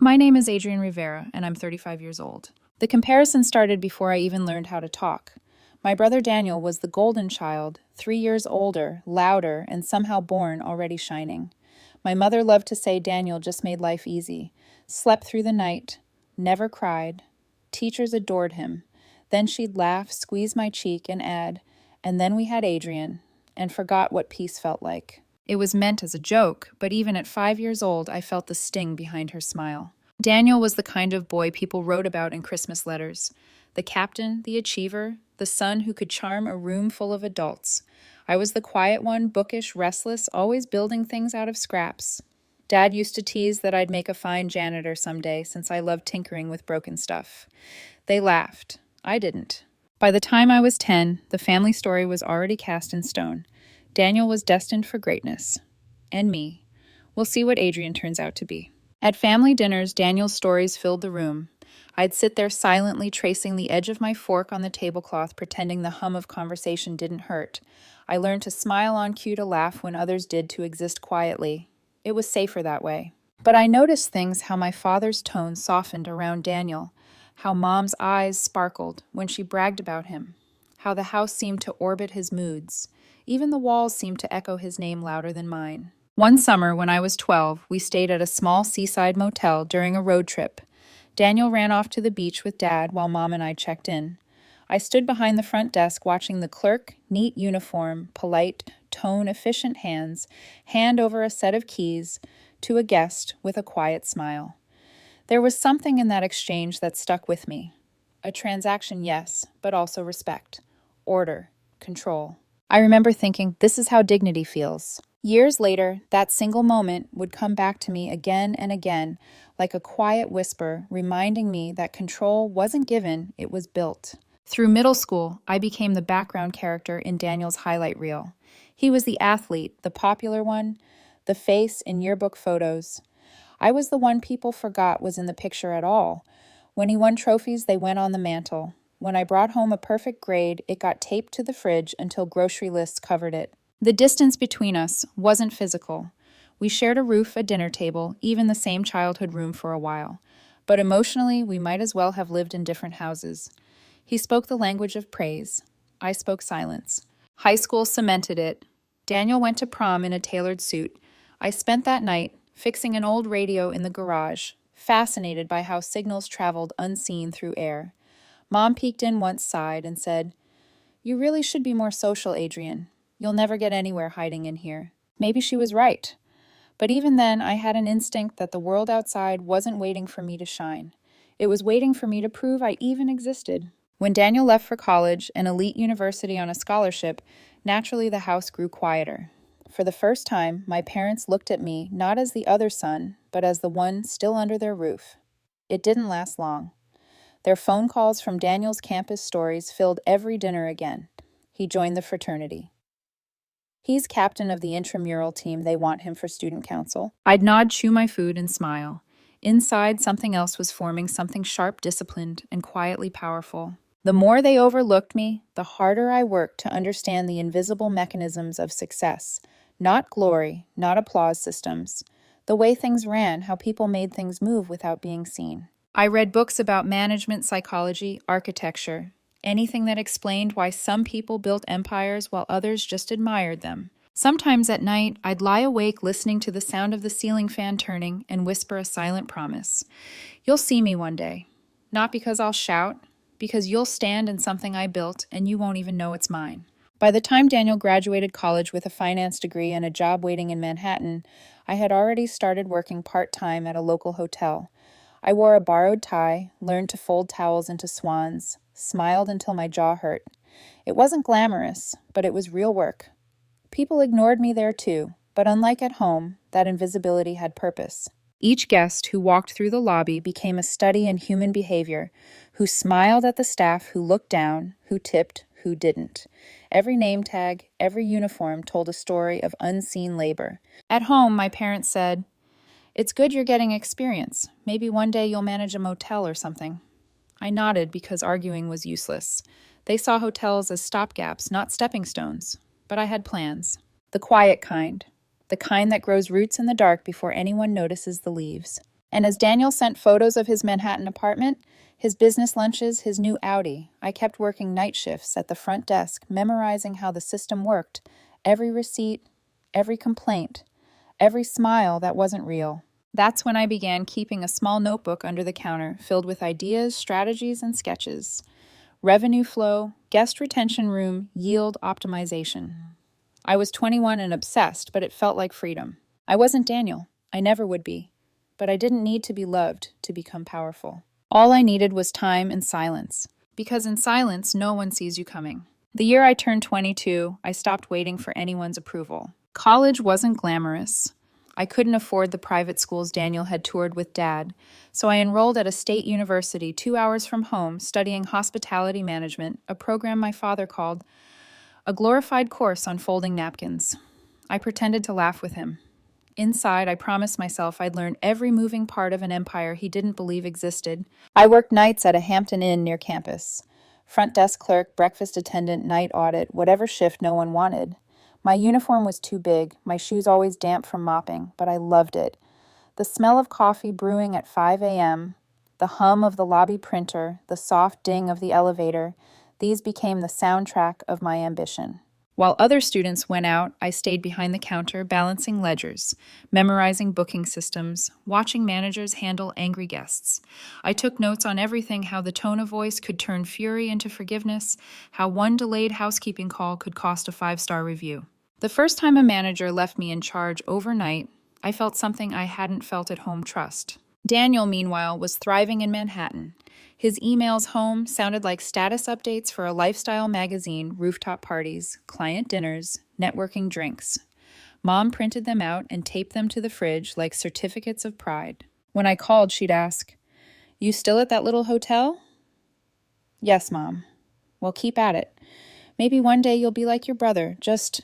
My name is Adrian Rivera, and I'm 35 years old. The comparison started before I even learned how to talk. My brother Daniel was the golden child, 3 years older, louder, and somehow born already shining. My mother loved to say Daniel just made life easy, slept through the night, never cried. Teachers adored him. Then she'd laugh, squeeze my cheek, and add, "And then we had Adrian," and forgot what peace felt like. It was meant as a joke, but even at 5 years old, I felt the sting behind her smile. Daniel was the kind of boy people wrote about in Christmas letters. The captain, the achiever, the son who could charm a room full of adults. I was the quiet one, bookish, restless, always building things out of scraps. Dad used to tease that I'd make a fine janitor someday since I loved tinkering with broken stuff. They laughed. I didn't. By the time I was 10, the family story was already cast in stone. Daniel was destined for greatness. And me. We'll see what Adrian turns out to be. At family dinners, Daniel's stories filled the room. I'd sit there silently tracing the edge of my fork on the tablecloth, pretending the hum of conversation didn't hurt. I learned to smile on cue, to laugh when others did, to exist quietly. It was safer that way. But I noticed things: how my father's tone softened around Daniel, how Mom's eyes sparkled when she bragged about him, how the house seemed to orbit his moods. Even the walls seemed to echo his name louder than mine. One summer, when I was 12, we stayed at a small seaside motel during a road trip. Daniel ran off to the beach with Dad while Mom and I checked in. I stood behind the front desk watching the clerk, neat uniform, polite, tone-efficient hands, hand over a set of keys to a guest with a quiet smile. There was something in that exchange that stuck with me. A transaction, yes, but also respect, order, control. I remember thinking, this is how dignity feels. Years later, that single moment would come back to me again and again, like a quiet whisper, reminding me that control wasn't given, it was built. Through middle school, I became the background character in Daniel's highlight reel. He was the athlete, the popular one, the face in yearbook photos. I was the one people forgot was in the picture at all. When he won trophies, they went on the mantle. When I brought home a perfect grade, it got taped to the fridge until grocery lists covered it. The distance between us wasn't physical. We shared a roof, a dinner table, even the same childhood room for a while. But emotionally, we might as well have lived in different houses. He spoke the language of praise. I spoke silence. High school cemented it. Daniel went to prom in a tailored suit. I spent that night fixing an old radio in the garage, fascinated by how signals traveled unseen through air. Mom peeked in once, sighed, and said, "You really should be more social, Adrian. You'll never get anywhere hiding in here." Maybe she was right. But even then, I had an instinct that the world outside wasn't waiting for me to shine. It was waiting for me to prove I even existed. When Daniel left for college, an elite university on a scholarship, naturally the house grew quieter. For the first time, my parents looked at me not as the other son, but as the one still under their roof. It didn't last long. Their phone calls from Daniel's campus stories filled every dinner again. He joined the fraternity. He's captain of the intramural team. They want him for student council. I'd nod, chew my food, and smile. Inside, something else was forming, something sharp, disciplined, and quietly powerful. The more they overlooked me, the harder I worked to understand the invisible mechanisms of success. Not glory, not applause systems. The way things ran, how people made things move without being seen. I read books about management, psychology, architecture, anything that explained why some people built empires while others just admired them. Sometimes at night, I'd lie awake listening to the sound of the ceiling fan turning and whisper a silent promise. You'll see me one day. Not because I'll shout, because you'll stand in something I built and you won't even know it's mine. By the time Daniel graduated college with a finance degree and a job waiting in Manhattan, I had already started working part-time at a local hotel. I wore a borrowed tie, learned to fold towels into swans, smiled until my jaw hurt. It wasn't glamorous, but it was real work. People ignored me there too, but unlike at home, that invisibility had purpose. Each guest who walked through the lobby became a study in human behavior, who smiled at the staff, who looked down, who tipped, who didn't. Every name tag, every uniform told a story of unseen labor. At home, my parents said, "It's good you're getting experience. Maybe one day you'll manage a motel or something." I nodded because arguing was useless. They saw hotels as stopgaps, not stepping stones. But I had plans. The quiet kind. The kind that grows roots in the dark before anyone notices the leaves. And as Daniel sent photos of his Manhattan apartment, his business lunches, his new Audi, I kept working night shifts at the front desk, memorizing how the system worked, every receipt, every complaint, every smile that wasn't real. That's when I began keeping a small notebook under the counter filled with ideas, strategies, and sketches. Revenue flow, guest retention room, yield optimization. I was 21 and obsessed, but it felt like freedom. I wasn't Daniel. I never would be. But I didn't need to be loved to become powerful. All I needed was time and silence. Because in silence, no one sees you coming. The year I turned 22, I stopped waiting for anyone's approval. College wasn't glamorous. I couldn't afford the private schools Daniel had toured with Dad, so I enrolled at a state university 2 hours from home studying hospitality management, a program my father called a glorified course on folding napkins. I pretended to laugh with him. Inside, I promised myself I'd learn every moving part of an empire he didn't believe existed. I worked nights at a Hampton Inn near campus. Front desk clerk, breakfast attendant, night audit, whatever shift no one wanted. My uniform was too big, my shoes always damp from mopping, but I loved it. The smell of coffee brewing at 5 a.m., the hum of the lobby printer, the soft ding of the elevator, these became the soundtrack of my ambition. While other students went out, I stayed behind the counter balancing ledgers, memorizing booking systems, watching managers handle angry guests. I took notes on everything: how the tone of voice could turn fury into forgiveness, how one delayed housekeeping call could cost a 5-star review. The first time a manager left me in charge overnight, I felt something I hadn't felt at home: trust. Daniel, meanwhile, was thriving in Manhattan. His emails home sounded like status updates for a lifestyle magazine, rooftop parties, client dinners, networking drinks. Mom printed them out and taped them to the fridge like certificates of pride. When I called, she'd ask, "You still at that little hotel?" "Yes, Mom." "Well, keep at it. Maybe one day you'll be like your brother, just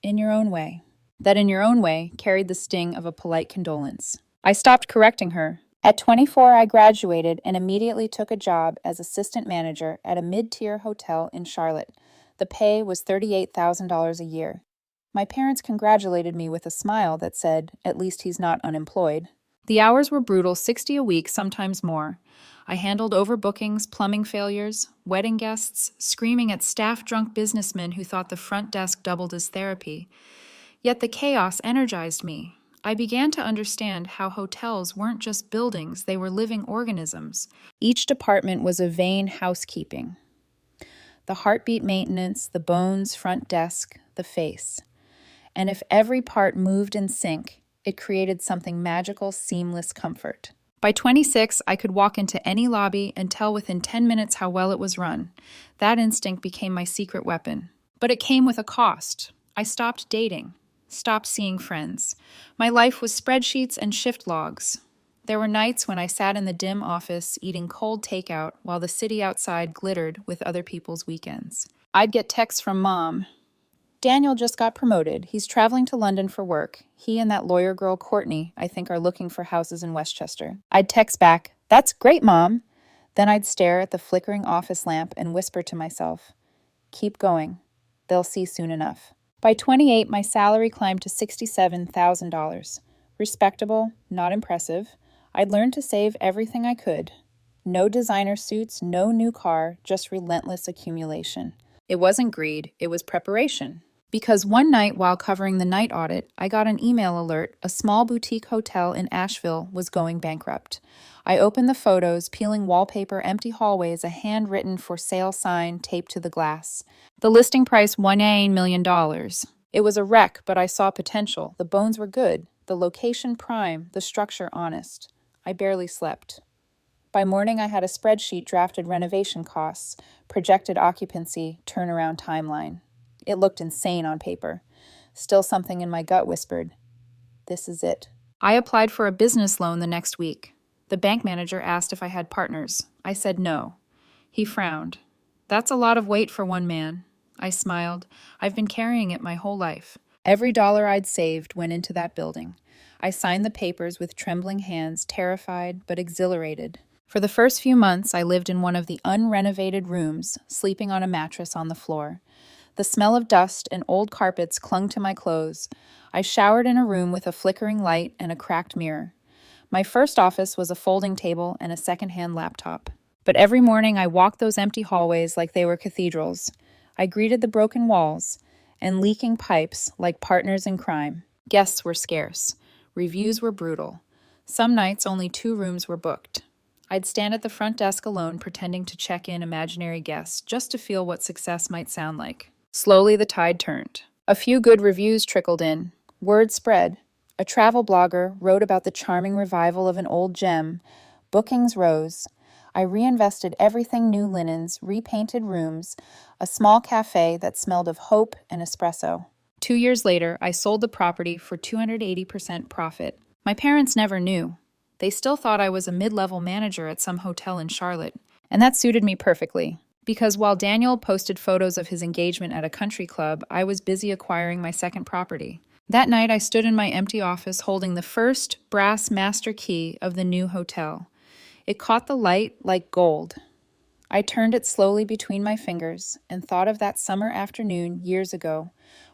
in your own way." That "in your own way" carried the sting of a polite condolence. I stopped correcting her. At 24, I graduated and immediately took a job as assistant manager at a mid-tier hotel in Charlotte. The pay was $38,000 a year. My parents congratulated me with a smile that said, "At least he's not unemployed." The hours were brutal, 60 a week, sometimes more. I handled overbookings, plumbing failures, wedding guests, screaming at staff-drunk businessmen who thought the front desk doubled as therapy. Yet the chaos energized me. I began to understand how hotels weren't just buildings, they were living organisms. Each department was a vein: housekeeping, the heartbeat maintenance, the bones, front desk, the face. And if every part moved in sync, it created something magical, seamless comfort. By 26, I could walk into any lobby and tell within 10 minutes how well it was run. That instinct became my secret weapon. But it came with a cost. I stopped dating. Stopped seeing friends. My life was spreadsheets and shift logs. There were nights when I sat in the dim office eating cold takeout while the city outside glittered with other people's weekends. I'd get texts from Mom. "Daniel just got promoted. He's traveling to London for work. He and that lawyer girl Courtney, I think, are looking for houses in Westchester." I'd text back, "That's great, Mom." Then I'd stare at the flickering office lamp and whisper to myself, "Keep going. They'll see soon enough." By 28, my salary climbed to $67,000. Respectable, not impressive. I'd learned to save everything I could. No designer suits, no new car, just relentless accumulation. It wasn't greed, it was preparation. Because one night while covering the night audit, I got an email alert: a small boutique hotel in Asheville was going bankrupt. I opened the photos, peeling wallpaper, empty hallways, a handwritten "for sale" sign taped to the glass. The listing price, $1 million. It was a wreck, but I saw potential. The bones were good, the location prime, the structure honest. I barely slept. By morning, I had a spreadsheet drafted: renovation costs, projected occupancy, turnaround timeline. It looked insane on paper. Still, something in my gut whispered, "This is it." I applied for a business loan the next week. The bank manager asked if I had partners. I said no. He frowned. "That's a lot of weight for one man." I smiled. I've been carrying it my whole life. Every dollar I'd saved went into that building. I signed the papers with trembling hands, terrified but exhilarated. For the first few months, I lived in one of the unrenovated rooms, sleeping on a mattress on the floor. The smell of dust and old carpets clung to my clothes. I showered in a room with a flickering light and a cracked mirror. My first office was a folding table and a secondhand laptop. But every morning I walked those empty hallways like they were cathedrals. I greeted the broken walls and leaking pipes like partners in crime. Guests were scarce. Reviews were brutal. Some nights only 2 rooms were booked. I'd stand at the front desk alone, pretending to check in imaginary guests, just to feel what success might sound like. Slowly the tide turned. A few good reviews trickled in. Word spread. A travel blogger wrote about the charming revival of an old gem. Bookings rose. I reinvested everything: new linens, repainted rooms, a small cafe that smelled of hope and espresso. 2 years later, I sold the property for 280% profit. My parents never knew. They still thought I was a mid-level manager at some hotel in Charlotte, and that suited me perfectly. Because while Daniel posted photos of his engagement at a country club, I was busy acquiring my second property. That night, I stood in my empty office holding the first brass master key of the new hotel. It caught the light like gold. I turned it slowly between my fingers and thought of that summer afternoon years ago,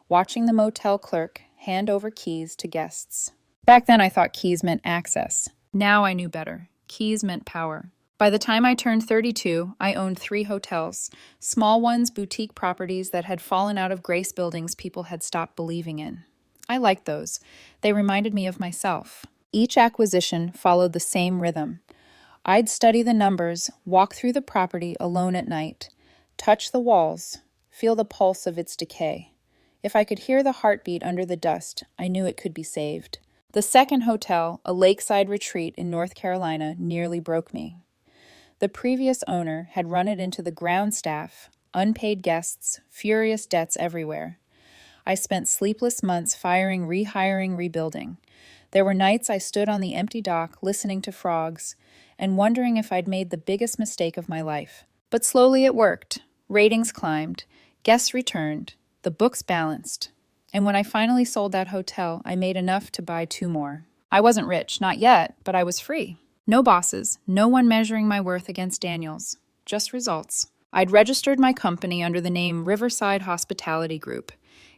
watching the motel clerk hand over keys to guests. Back then, I thought keys meant access. Now I knew better. Keys meant power. By the time I turned 32, I owned 3 hotels, small ones, boutique properties that had fallen out of grace buildings people had stopped believing in. I liked those. They reminded me of myself. Each acquisition followed the same rhythm. I'd study the numbers, walk through the property alone at night, touch the walls, feel the pulse of its decay. If I could hear the heartbeat under the dust, I knew it could be saved. The second hotel, a lakeside retreat in North Carolina, nearly broke me. The previous owner had run it into the ground staff, unpaid guests, furious debts everywhere. I spent sleepless months firing, rehiring, rebuilding. There were nights I stood on the empty dock listening to frogs and wondering if I'd made the biggest mistake of my life. But slowly it worked. Ratings climbed, guests returned, the books balanced. And when I finally sold that hotel, I made enough to buy 2 more. I wasn't rich, not yet, but I was free. No bosses, no one measuring my worth against Daniel's, just results. I'd registered my company under the name Riverside Hospitality Group.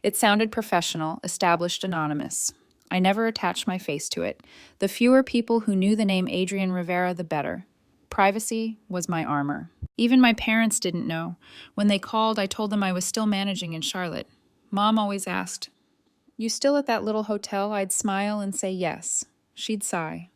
It sounded professional, established, anonymous. I never attached my face to it. The fewer people who knew the name Adrian Rivera, the better. Privacy was my armor. Even my parents didn't know. When they called, I told them I was still managing in Charlotte. Mom always asked, "You still at that little hotel?" I'd smile and say yes. She'd sigh.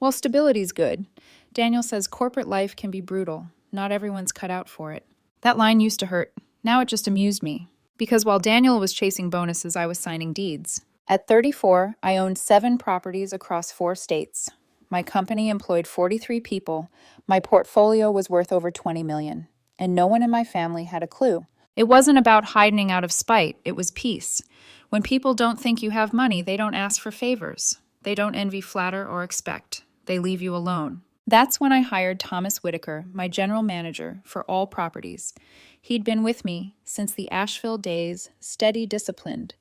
"Well, stability's good. Daniel says corporate life can be brutal. Not everyone's cut out for it." That line used to hurt. Now it just amused me. Because while Daniel was chasing bonuses, I was signing deeds. At 34, I owned 7 properties across 4 states. My company employed 43 people. My portfolio was worth over $20 million. And no one in my family had a clue. It wasn't about hiding out of spite. It was peace. When people don't think you have money, they don't ask for favors. They don't envy, flatter, or expect. They leave you alone. That's when I hired Thomas Whitaker, my general manager, for all properties. He'd been with me since the Asheville days, steady, disciplined.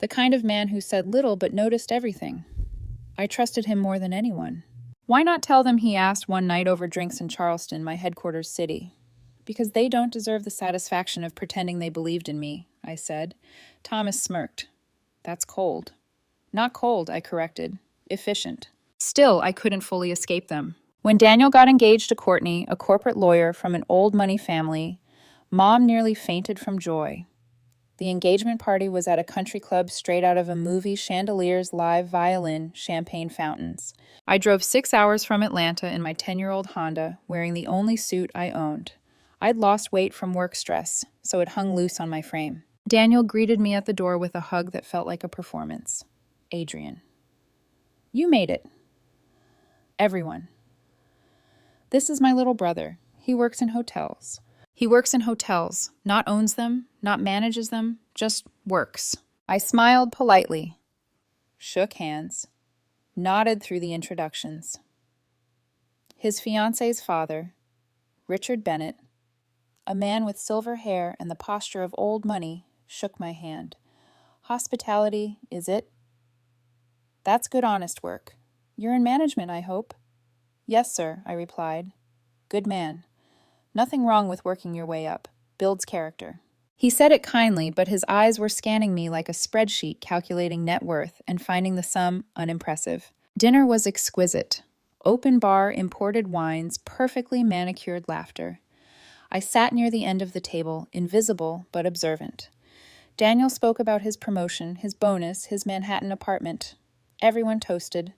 The kind of man who said little but noticed everything. I trusted him more than anyone. "Why not tell them?" he asked one night over drinks in Charleston, my headquarters city. "Because they don't deserve the satisfaction of pretending they believed in me," I said. Thomas smirked. "That's cold." "Not cold," I corrected. "Efficient." Still, I couldn't fully escape them. When Daniel got engaged to Courtney, a corporate lawyer from an old money family, Mom nearly fainted from joy. The engagement party was at a country club straight out of a movie: chandeliers, live violin, champagne fountains. I drove 6 hours from Atlanta in my 10-year-old Honda, wearing the only suit I owned. I'd lost weight from work stress, so it hung loose on my frame. Daniel greeted me at the door with a hug that felt like a performance. "Adrian, you made it." Everyone. "This is my little brother. He works in hotels." He works in hotels, not owns them, not manages them, just works. I smiled politely, shook hands, nodded through the introductions. His fiancée's father, Richard Bennett, a man with silver hair and the posture of old money, shook my hand. "Hospitality, is it?" "That's good, honest work. You're in management, I hope?" "Yes, sir," I replied. "Good man. Nothing wrong with working your way up. Builds character." He said it kindly, but his eyes were scanning me like a spreadsheet calculating net worth and finding the sum unimpressive. Dinner was exquisite. Open bar, imported wines, perfectly manicured laughter. I sat near the end of the table, invisible but observant. Daniel spoke about his promotion, his bonus, his Manhattan apartment. Everyone toasted.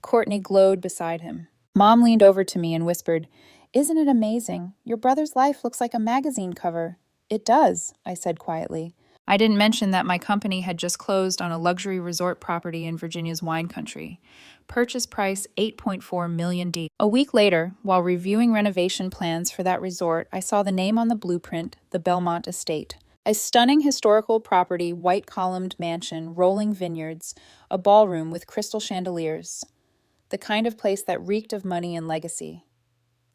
Courtney glowed beside him. Mom leaned over to me and whispered, "Isn't it amazing? Your brother's life looks like a magazine cover." "It does," I said quietly. I didn't mention that my company had just closed on a luxury resort property in Virginia's wine country. Purchase price $8.4 million. A week later, while reviewing renovation plans for that resort, I saw the name on the blueprint, the Belmont Estate. A stunning historical property, white-columned mansion, rolling vineyards, a ballroom with crystal chandeliers. The kind of place that reeked of money and legacy.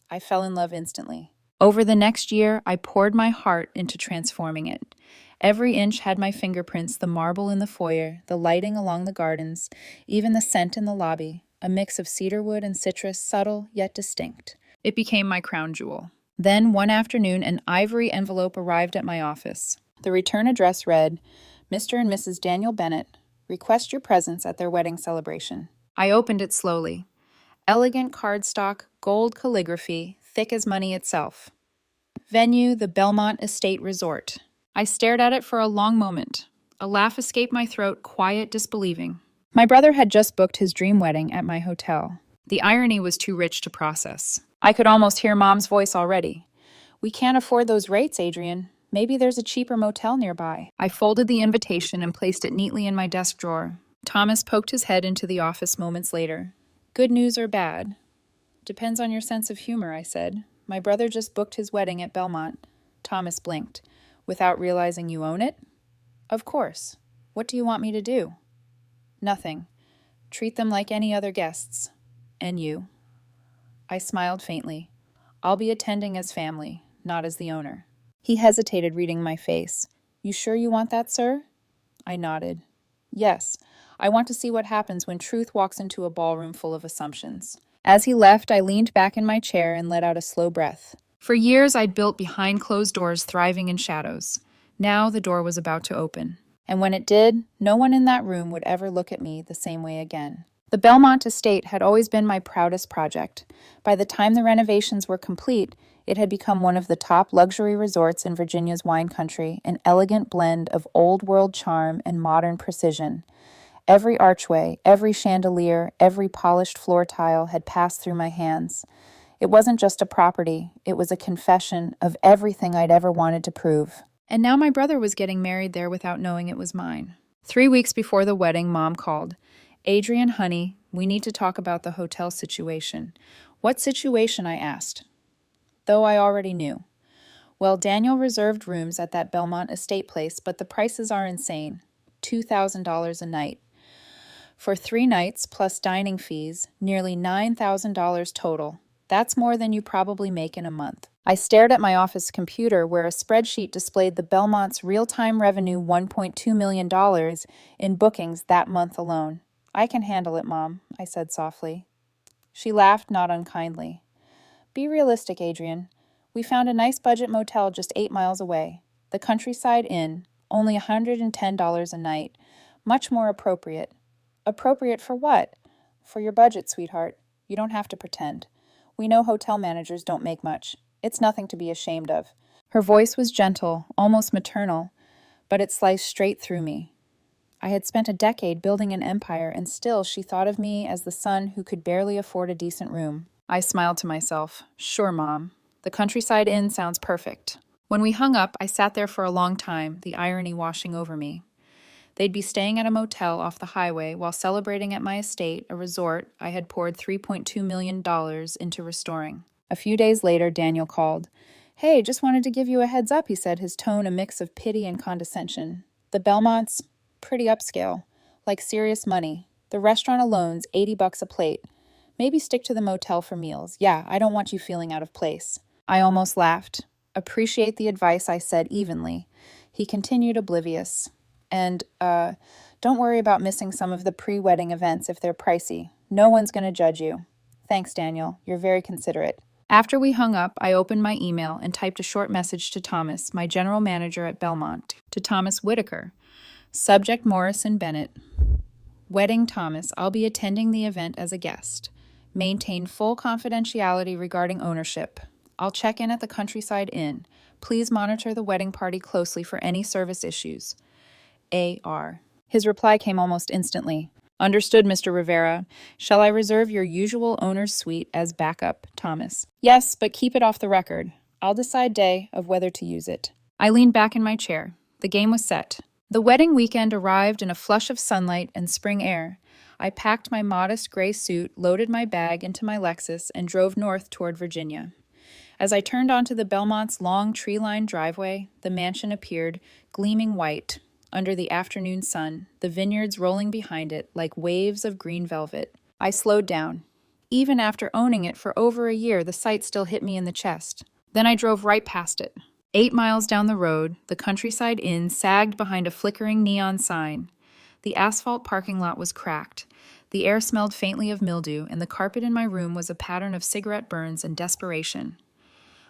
I fell in love instantly. Over the next year, I poured my heart into transforming it. Every inch had my fingerprints, the marble in the foyer, the lighting along the gardens, even the scent in the lobby, a mix of cedarwood and citrus, subtle yet distinct. It became my crown jewel. Then, one afternoon, an ivory envelope arrived at my office. The return address read, "Mr. and Mrs. Daniel Bennett, request your presence at their wedding celebration." I opened it slowly. Elegant cardstock, gold calligraphy, thick as money itself. Venue, the Belmont Estate Resort. I stared at it for a long moment. A laugh escaped my throat, quiet, disbelieving. My brother had just booked his dream wedding at my hotel. The irony was too rich to process. I could almost hear Mom's voice already. "We can't afford those rates, Adrian. Maybe there's a cheaper motel nearby." I folded the invitation and placed it neatly in my desk drawer. Thomas poked his head into the office moments later. "Good news or bad?" "Depends on your sense of humor," I said. "My brother just booked his wedding at Belmont." Thomas blinked. "Without realizing you own it?" "Of course. What do you want me to do?" "Nothing. Treat them like any other guests. And you." I smiled faintly. "I'll be attending as family, not as the owner." He hesitated, reading my face. "You sure you want that, sir?" I nodded. "Yes. I want to see what happens when truth walks into a ballroom full of assumptions." As he left, I leaned back in my chair and let out a slow breath. For years, I'd built behind closed doors, thriving in shadows. Now the door was about to open. And when it did, no one in that room would ever look at me the same way again. The Belmont Estate had always been my proudest project. By the time the renovations were complete, it had become one of the top luxury resorts in Virginia's wine country, an elegant blend of old-world charm and modern precision. Every archway, every chandelier, every polished floor tile had passed through my hands. It wasn't just a property, it was a confession of everything I'd ever wanted to prove. And now my brother was getting married there without knowing it was mine. 3 weeks before the wedding, Mom called. "Adrian, honey, we need to talk about the hotel situation." "What situation?" I asked, though I already knew. "Well, Daniel reserved rooms at that Belmont Estate place, but the prices are insane. $2,000 a night. For 3 nights, plus dining fees, nearly $9,000 total. That's more than you probably make in a month." I stared at my office computer where a spreadsheet displayed the Belmont's real-time revenue $1.2 million in bookings that month alone. "I can handle it, Mom," I said softly. She laughed, not unkindly. "Be realistic, Adrian. We found a nice budget motel just 8 miles away. The Countryside Inn, only $110 a night. Much more appropriate." "Appropriate for what?" "For your budget, sweetheart. You don't have to pretend. We know hotel managers don't make much. It's nothing to be ashamed of." Her voice was gentle, almost maternal, but it sliced straight through me. I had spent a decade building an empire, and still she thought of me as the son who could barely afford a decent room. I smiled to myself. "Sure, Mom. The Countryside Inn sounds perfect." When we hung up, I sat there for a long time, the irony washing over me. They'd be staying at a motel off the highway while celebrating at my estate, a resort I had poured $3.2 million into restoring. A few days later, Daniel called. "Hey, just wanted to give you a heads up," he said, his tone a mix of pity and condescension. "The Belmont's pretty upscale, like serious money. The restaurant alone's $80 a plate. Maybe stick to the motel for meals. Yeah, I don't want you feeling out of place." I almost laughed. "Appreciate the advice," I said evenly. He continued, oblivious. "And, don't worry about missing some of the pre-wedding events if they're pricey. No one's going to judge you." "Thanks, Daniel. You're very considerate." After we hung up, I opened my email and typed a short message to Thomas, my general manager at Belmont, to Thomas Whitaker. Subject: Morrison Bennett. "Wedding Thomas. I'll be attending the event as a guest. Maintain full confidentiality regarding ownership. I'll check in at the Countryside Inn. Please monitor the wedding party closely for any service issues. A.R. His reply came almost instantly. Understood, Mr. Rivera. Shall I reserve your usual owner's suite as backup, Thomas? Yes, but keep it off the record. I'll decide day of whether to use it. I leaned back in my chair. The game was set. The wedding weekend arrived in a flush of sunlight and spring air. I packed my modest gray suit, loaded my bag into my Lexus, and drove north toward Virginia. As I turned onto the Belmont's long tree-lined driveway, the mansion appeared, gleaming white under the afternoon sun, the vineyards rolling behind it like waves of green velvet. I slowed down. Even after owning it for over a year, the sight still hit me in the chest. Then I drove right past it. 8 miles down the road, the Countryside Inn sagged behind a flickering neon sign. The asphalt parking lot was cracked. The air smelled faintly of mildew, and the carpet in my room was a pattern of cigarette burns and desperation.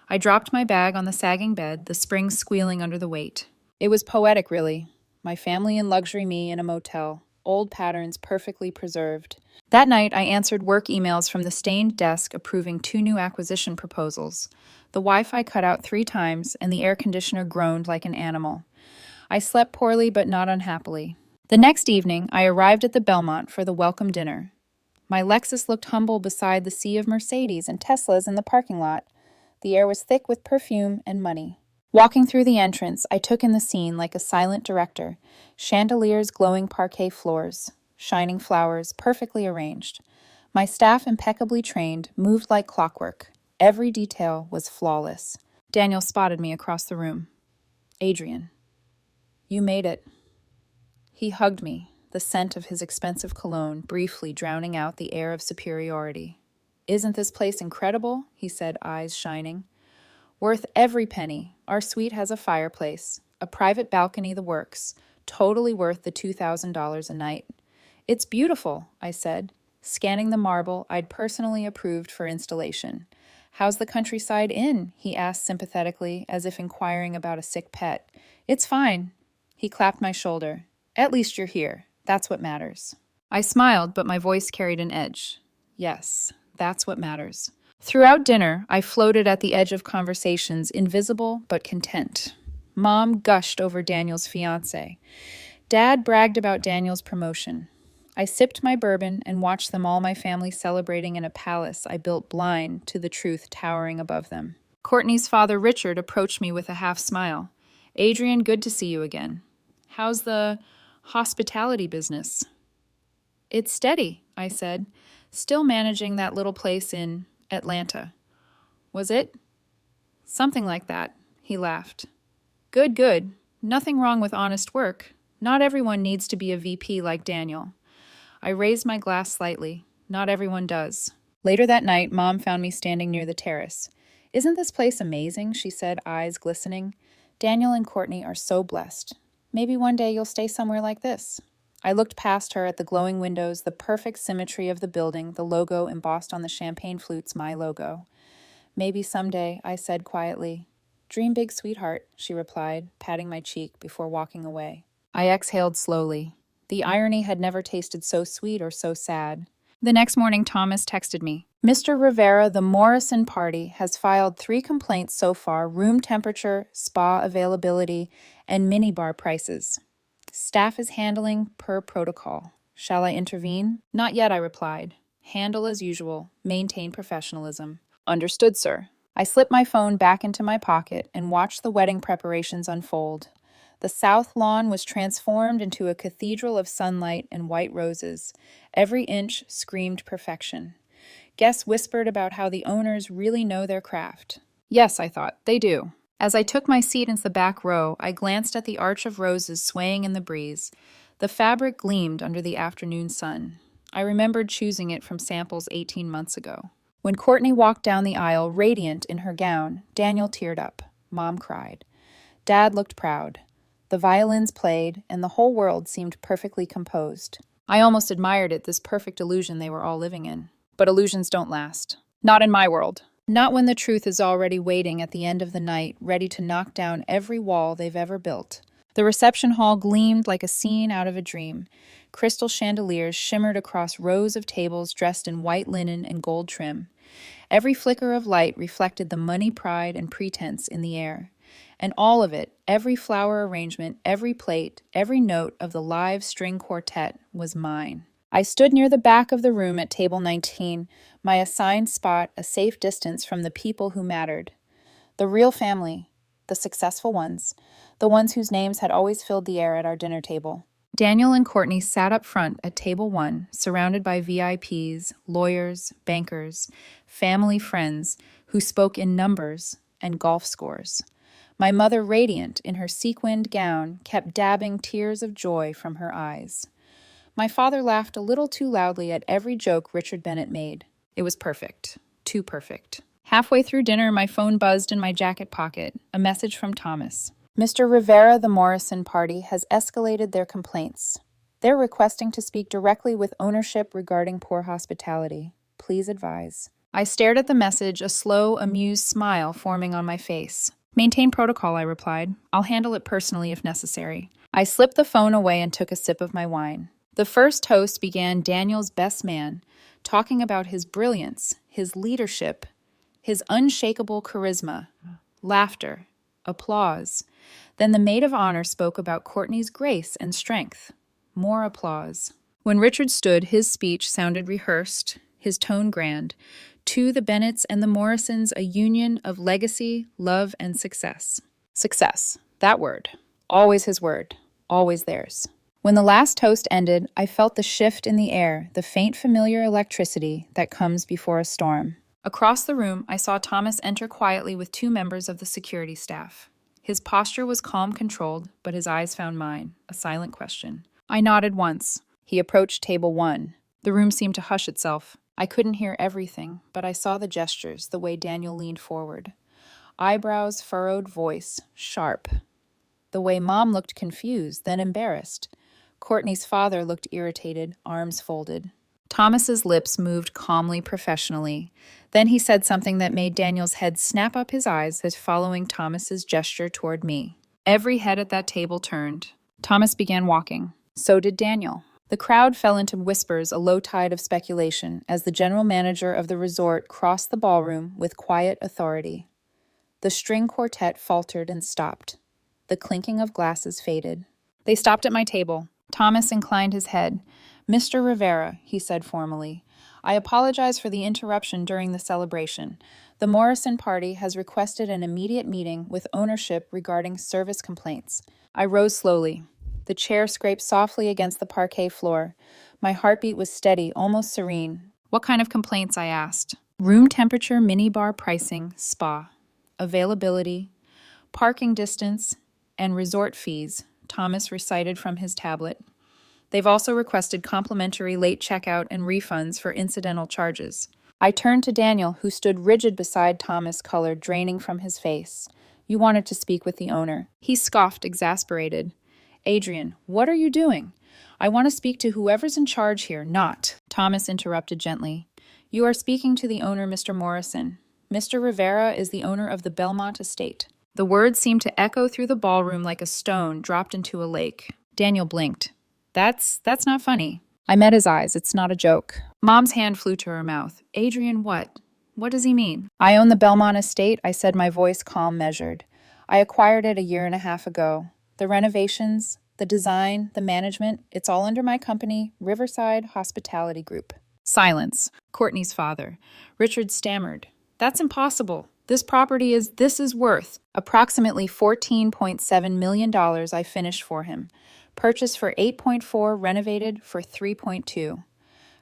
I dropped my bag on the sagging bed, the springs squealing under the weight. It was poetic, really. My family and luxury me in a motel. Old patterns perfectly preserved. That night, I answered work emails from the stained desk approving 2 new acquisition proposals. The Wi-Fi cut out 3 times, and the air conditioner groaned like an animal. I slept poorly but not unhappily. The next evening, I arrived at the Belmont for the welcome dinner. My Lexus looked humble beside the sea of Mercedes and Teslas in the parking lot. The air was thick with perfume and money. Walking through the entrance, I took in the scene like a silent director. Chandeliers, glowing parquet floors, shining flowers, perfectly arranged. My staff, impeccably trained, moved like clockwork. Every detail was flawless. Daniel spotted me across the room. Adrian, you made it. He hugged me, the scent of his expensive cologne briefly drowning out the air of superiority. Isn't this place incredible? He said, eyes shining. Worth every penny. Our suite has a fireplace, a private balcony, the works. Totally worth the $2,000 a night. It's beautiful, I said, scanning the marble I'd personally approved for installation. How's the Countryside Inn? He asked sympathetically, as if inquiring about a sick pet. It's fine. He clapped my shoulder. At least you're here. That's what matters. I smiled, but my voice carried an edge. Yes, that's what matters. Throughout dinner, I floated at the edge of conversations, invisible but content. Mom gushed over Daniel's fiancé. Dad bragged about Daniel's promotion. I sipped my bourbon and watched them, all my family celebrating in a palace I built blind to the truth towering above them. Courtney's father, Richard, approached me with a half smile. Adrian, good to see you again. How's the hospitality business? It's steady, I said, still managing that little place in Atlanta. Was it? Something like that, he laughed. Good, good. Nothing wrong with honest work. Not everyone needs to be a VP like Daniel. I raised my glass slightly. Not everyone does. Later that night, Mom found me standing near the terrace. Isn't this place amazing? She said, eyes glistening. Daniel and Courtney are so blessed. Maybe one day you'll stay somewhere like this. I looked past her at the glowing windows, the perfect symmetry of the building, the logo embossed on the champagne flutes, my logo. Maybe someday, I said quietly. Dream big, sweetheart, she replied, patting my cheek before walking away. I exhaled slowly. The irony had never tasted so sweet or so sad. The next morning, Thomas texted me. Mr. Rivera, the Morrison party, has filed 3 complaints so far: room temperature, spa availability, and minibar prices. Staff is handling per protocol. Shall I intervene? Not yet, I replied. Handle as usual. Maintain professionalism. Understood, sir. I slipped my phone back into my pocket and watched the wedding preparations unfold. The south lawn was transformed into a cathedral of sunlight and white roses. Every inch screamed perfection. Guests whispered about how the owners really know their craft. Yes, I thought, they do. As I took my seat in the back row, I glanced at the arch of roses swaying in the breeze. The fabric gleamed under the afternoon sun. I remembered choosing it from samples 18 months ago. When Courtney walked down the aisle, radiant in her gown, Daniel teared up. Mom cried. Dad looked proud. The violins played, and the whole world seemed perfectly composed. I almost admired it, this perfect illusion they were all living in. But illusions don't last. Not in my world. Not when the truth is already waiting at the end of the night, ready to knock down every wall they've ever built. The reception hall gleamed like a scene out of a dream. Crystal chandeliers shimmered across rows of tables dressed in white linen and gold trim. Every flicker of light reflected the money pride and pretense in the air. And all of it, every flower arrangement, every plate, every note of the live string quartet was mine. I stood near the back of the room at table 19, my assigned spot a safe distance from the people who mattered. The real family, the successful ones, the ones whose names had always filled the air at our dinner table. Daniel and Courtney sat up front at table 1, surrounded by VIPs, lawyers, bankers, family friends who spoke in numbers and golf scores. My mother, radiant in her sequined gown, kept dabbing tears of joy from her eyes. My father laughed a little too loudly at every joke Richard Bennett made. It was perfect. Too perfect. Halfway through dinner, my phone buzzed in my jacket pocket, a message from Thomas. Mr. Rivera, the Morrison party, has escalated their complaints. They're requesting to speak directly with ownership regarding poor hospitality. Please advise. I stared at the message, a slow, amused smile forming on my face. Maintain protocol, I replied. I'll handle it personally if necessary. I slipped the phone away and took a sip of my wine. The first toast began Daniel's best man, talking about his brilliance, his leadership, his unshakable charisma, laughter, applause. Then the maid of honor spoke about Courtney's grace and strength. More applause. When Richard stood, his speech sounded rehearsed, his tone grand. To the Bennetts and the Morrisons, a union of legacy, love, and success. Success. That word. Always his word. Always theirs. When the last toast ended, I felt the shift in the air, the faint familiar electricity that comes before a storm. Across the room, I saw Thomas enter quietly with 2 members of the security staff. His posture was calm, controlled, but his eyes found mine, a silent question. I nodded once. He approached table 1. The room seemed to hush itself. I couldn't hear everything, but I saw the gestures, the way Daniel leaned forward. Eyebrows furrowed, voice sharp. The way Mom looked confused, then embarrassed. Courtney's father looked irritated, arms folded. Thomas's lips moved calmly, professionally. Then he said something that made Daniel's head snap up his eyes as following Thomas's gesture toward me. Every head at that table turned. Thomas began walking. So did Daniel. The crowd fell into whispers, a low tide of speculation, as the general manager of the resort crossed the ballroom with quiet authority. The string quartet faltered and stopped. The clinking of glasses faded. They stopped at my table. Thomas inclined his head. Mr. Rivera, he said formally, I apologize for the interruption during the celebration. The Morrison party has requested an immediate meeting with ownership regarding service complaints. I rose slowly. The chair scraped softly against the parquet floor. My heartbeat was steady, almost serene. What kind of complaints? I asked. Room temperature, minibar pricing, spa. Availability, parking distance, and resort fees, Thomas recited from his tablet. They've also requested complimentary late checkout and refunds for incidental charges. I turned to Daniel, who stood rigid beside Thomas, color draining from his face. You wanted to speak with the owner. He scoffed, exasperated. Adrian, what are you doing? I want to speak to whoever's in charge here, not. Thomas interrupted gently. You are speaking to the owner, Mr. Morrison. Mr. Rivera is the owner of the Belmont estate. The words seemed to echo through the ballroom like a stone dropped into a lake. Daniel blinked. That's not funny. I met his eyes. It's not a joke. Mom's hand flew to her mouth. Adrian, what? What does he mean? I own the Belmont estate, I said, my voice calm, measured. I acquired it 1.5 years ago. The renovations, the design, the management, it's all under my company, Riverside Hospitality Group. Silence. Courtney's father. Richard stammered. That's impossible. This is worth approximately $14.7 million I finished for him. Purchased for 8.4, renovated for 3.2.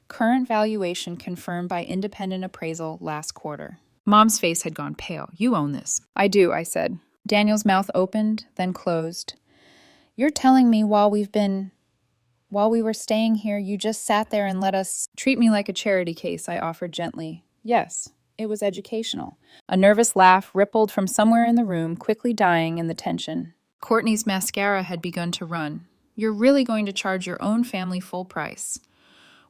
Current valuation confirmed by independent appraisal last quarter. Mom's face had gone pale. You own this. I do, I said. Daniel's mouth opened, then closed. You're telling me while we were staying here, you just sat there and let us treat me like a charity case, I offered gently. Yes, it was educational. A nervous laugh rippled from somewhere in the room, quickly dying in the tension. Courtney's mascara had begun to run. You're really going to charge your own family full price.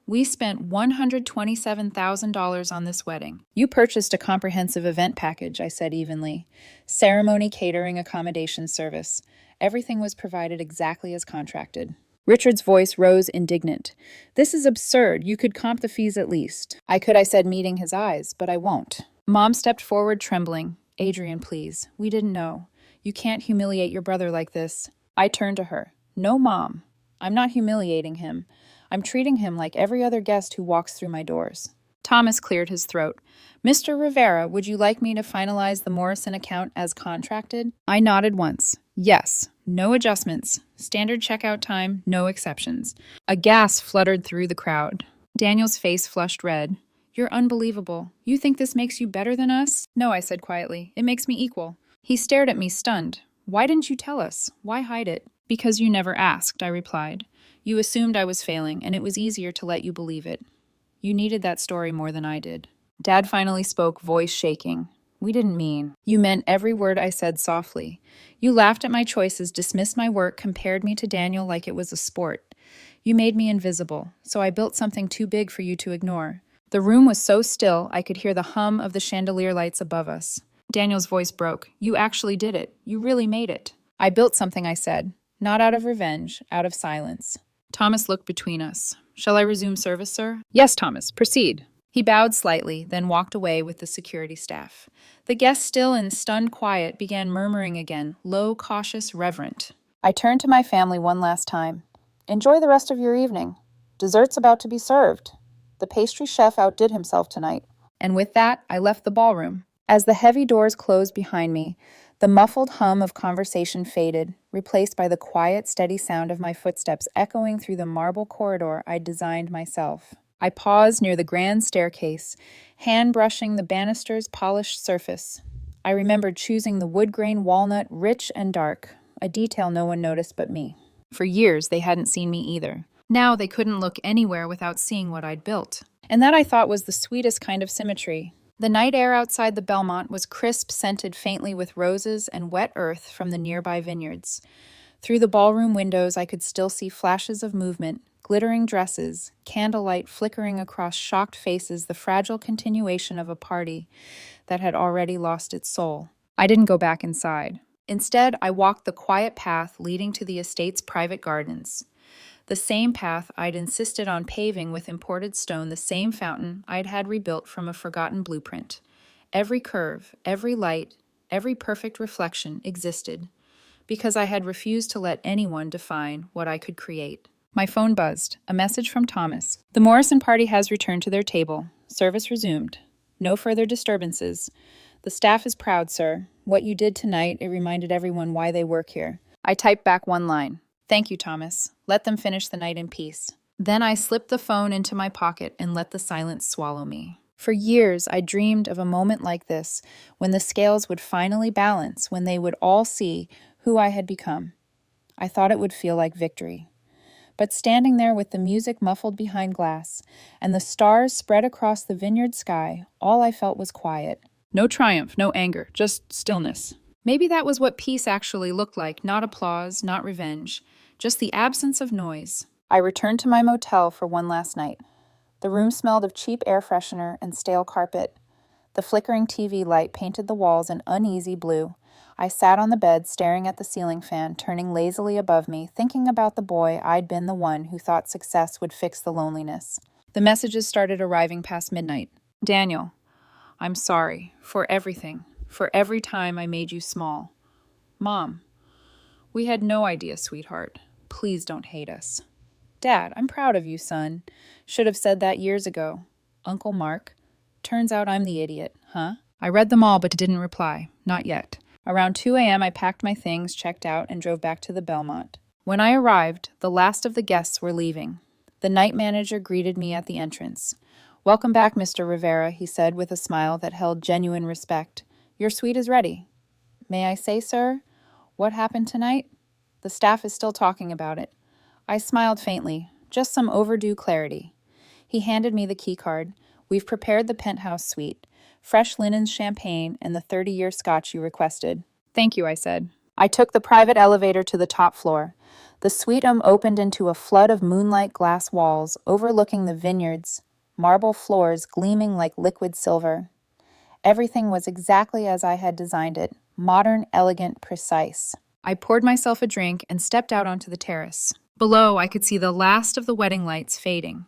We spent $127,000 on this wedding. You purchased a comprehensive event package, I said evenly. Ceremony, catering, accommodation service. Everything was provided exactly as contracted. Richard's voice rose indignant. This is absurd. You could comp the fees at least. I said, meeting his eyes, but I won't. Mom stepped forward, trembling. Adrian, please. We didn't know. You can't humiliate your brother like this. I turned to her. No, Mom. I'm not humiliating him. I'm treating him like every other guest who walks through my doors. Thomas cleared his throat. Mr. Rivera, would you like me to finalize the Morrison account as contracted? I nodded once. Yes. No adjustments. Standard checkout time, no exceptions. A gasp fluttered through the crowd. Daniel's face flushed red. You're unbelievable. You think this makes you better than us? No, I said quietly. It makes me equal. He stared at me, stunned. Why didn't you tell us? Why hide it? Because you never asked, I replied. You assumed I was failing, and it was easier to let you believe it. You needed that story more than I did. Dad finally spoke, voice shaking. We didn't mean. You meant every word I said softly. You laughed at my choices, dismissed my work, compared me to Daniel like it was a sport. You made me invisible, so I built something too big for you to ignore. The room was so still, I could hear the hum of the chandelier lights above us. Daniel's voice broke. You actually did it. You really made it. I built something, I said. Not out of revenge, out of silence. Thomas looked between us. Shall I resume service, sir? Yes, Thomas, proceed. He bowed slightly, then walked away with the security staff. The guests, still in stunned quiet, began murmuring again, low, cautious, reverent. I turned to my family one last time. Enjoy the rest of your evening. Dessert's about to be served. The pastry chef outdid himself tonight. And with that, I left the ballroom. As the heavy doors closed behind me, the muffled hum of conversation faded, replaced by the quiet, steady sound of my footsteps echoing through the marble corridor I'd designed myself. I paused near the grand staircase, hand brushing the banister's polished surface. I remembered choosing the wood-grain walnut, rich and dark, a detail no one noticed but me. For years, they hadn't seen me either. Now they couldn't look anywhere without seeing what I'd built. And that I thought was the sweetest kind of symmetry. The night air outside the Belmont was crisp, scented faintly with roses and wet earth from the nearby vineyards. Through the ballroom windows, I could still see flashes of movement, glittering dresses, candlelight flickering across shocked faces, the fragile continuation of a party that had already lost its soul. I didn't go back inside. Instead, I walked the quiet path leading to the estate's private gardens. The same path I'd insisted on paving with imported stone, the same fountain I'd had rebuilt from a forgotten blueprint. Every curve, every light, every perfect reflection existed, because I had refused to let anyone define what I could create. My phone buzzed. A message from Thomas. The Morrison party has returned to their table. Service resumed. No further disturbances. The staff is proud, sir. What you did tonight, it reminded everyone why they work here. I typed back one line. Thank you, Thomas. Let them finish the night in peace. Then I slipped the phone into my pocket and let the silence swallow me. For years, I dreamed of a moment like this, when the scales would finally balance, when they would all see who I had become. I thought it would feel like victory. But standing there with the music muffled behind glass, and the stars spread across the vineyard sky, all I felt was quiet. No triumph, no anger, just stillness. Maybe that was what peace actually looked like, not applause, not revenge, just the absence of noise. I returned to my motel for one last night. The room smelled of cheap air freshener and stale carpet. The flickering TV light painted the walls an uneasy blue. I sat on the bed, staring at the ceiling fan, turning lazily above me, thinking about the boy I'd been, the one who thought success would fix the loneliness. The messages started arriving past midnight. Daniel, I'm sorry for everything, for every time I made you small. Mom, we had no idea, sweetheart. Please don't hate us. Dad, I'm proud of you, son. Should have said that years ago. Uncle Mark, turns out I'm the idiot, huh? I read them all but didn't reply. Not yet. Around 2 a.m., I packed my things, checked out, and drove back to the Belmont. When I arrived, the last of the guests were leaving. The night manager greeted me at the entrance. Welcome back, Mr. Rivera, he said with a smile that held genuine respect. Your suite is ready. May I say, sir, what happened tonight? The staff is still talking about it. I smiled faintly, just some overdue clarity. He handed me the key card. We've prepared the penthouse suite, fresh linen champagne, and the 30-year scotch you requested. Thank you, I said. I took the private elevator to the top floor. The suite opened into a flood of moonlight glass walls overlooking the vineyards, marble floors gleaming like liquid silver. Everything was exactly as I had designed it, modern, elegant, precise. I poured myself a drink and stepped out onto the terrace. Below, I could see the last of the wedding lights fading.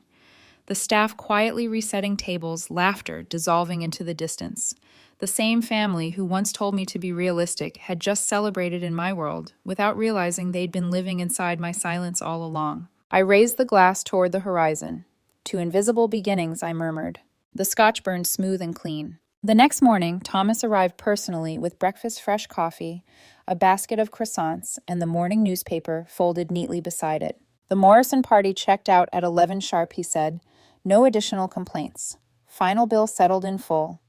The staff quietly resetting tables, laughter dissolving into the distance. The same family who once told me to be realistic had just celebrated in my world, without realizing they'd been living inside my silence all along. I raised the glass toward the horizon. To invisible beginnings, I murmured. The scotch burned smooth and clean. The next morning, Thomas arrived personally with breakfast fresh coffee, a basket of croissants, and the morning newspaper folded neatly beside it. The Morrison party checked out at 11 sharp, he said. No additional complaints. Final bill settled in full.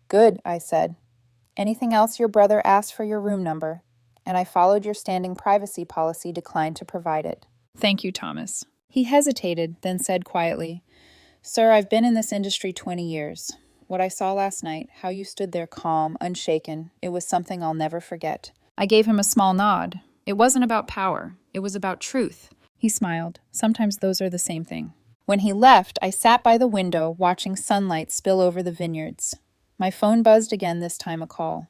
Good, I said. Anything else your brother asked for your room number? And I followed your standing privacy policy, declined to provide it. Thank you, Thomas. He hesitated, then said quietly, Sir, I've been in this industry 20 years. What I saw last night, how you stood there calm, unshaken, it was something I'll never forget. I gave him a small nod. It wasn't about power. It was about truth. He smiled. Sometimes those are the same thing. When he left, I sat by the window, watching sunlight spill over the vineyards. My phone buzzed again, this time a call.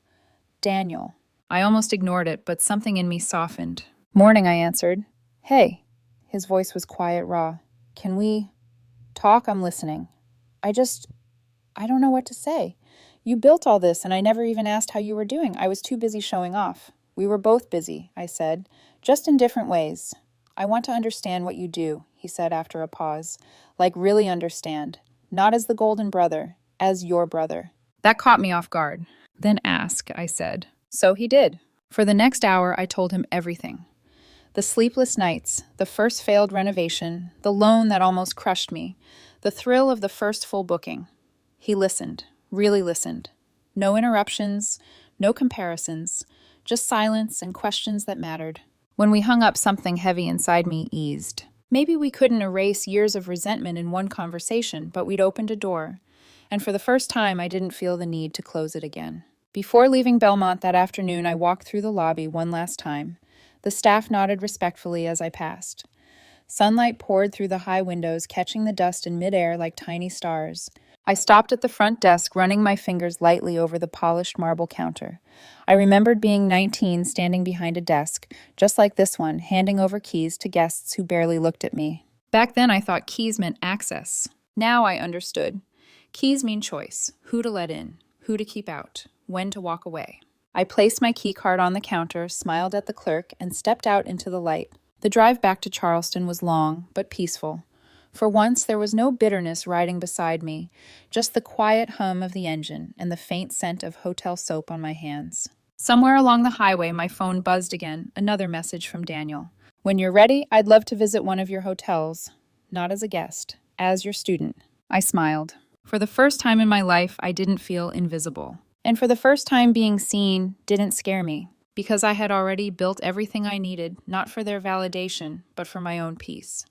Daniel. I almost ignored it, but something in me softened. Morning, I answered. Hey. His voice was quiet, raw. Can we talk? I'm listening. I don't know what to say. You built all this, and I never even asked how you were doing. I was too busy showing off. We were both busy, I said, just in different ways. I want to understand what you do, he said after a pause. Like really understand. Not as the golden brother, as your brother. That caught me off guard. Then ask, I said. So he did. For the next hour, I told him everything. The sleepless nights, the first failed renovation, the loan that almost crushed me, the thrill of the first full booking. He listened, really listened. No interruptions, no comparisons, just silence and questions that mattered. When we hung up, something heavy inside me eased. Maybe we couldn't erase years of resentment in one conversation, but we'd opened a door. And for the first time, I didn't feel the need to close it again. Before leaving Belmont that afternoon, I walked through the lobby one last time. The staff nodded respectfully as I passed. Sunlight poured through the high windows, catching the dust in midair like tiny stars. I stopped at the front desk, running my fingers lightly over the polished marble counter. I remembered being 19, standing behind a desk, just like this one, handing over keys to guests who barely looked at me. Back then, I thought keys meant access. Now I understood. Keys mean choice, who to let in, who to keep out, when to walk away. I placed my key card on the counter, smiled at the clerk, and stepped out into the light. The drive back to Charleston was long, but peaceful. For once, there was no bitterness riding beside me, just the quiet hum of the engine and the faint scent of hotel soap on my hands. Somewhere along the highway, my phone buzzed again, another message from Daniel. When you're ready, I'd love to visit one of your hotels. Not as a guest, as your student. I smiled. For the first time in my life, I didn't feel invisible. And for the first time, being seen didn't scare me, because I had already built everything I needed, not for their validation, but for my own peace.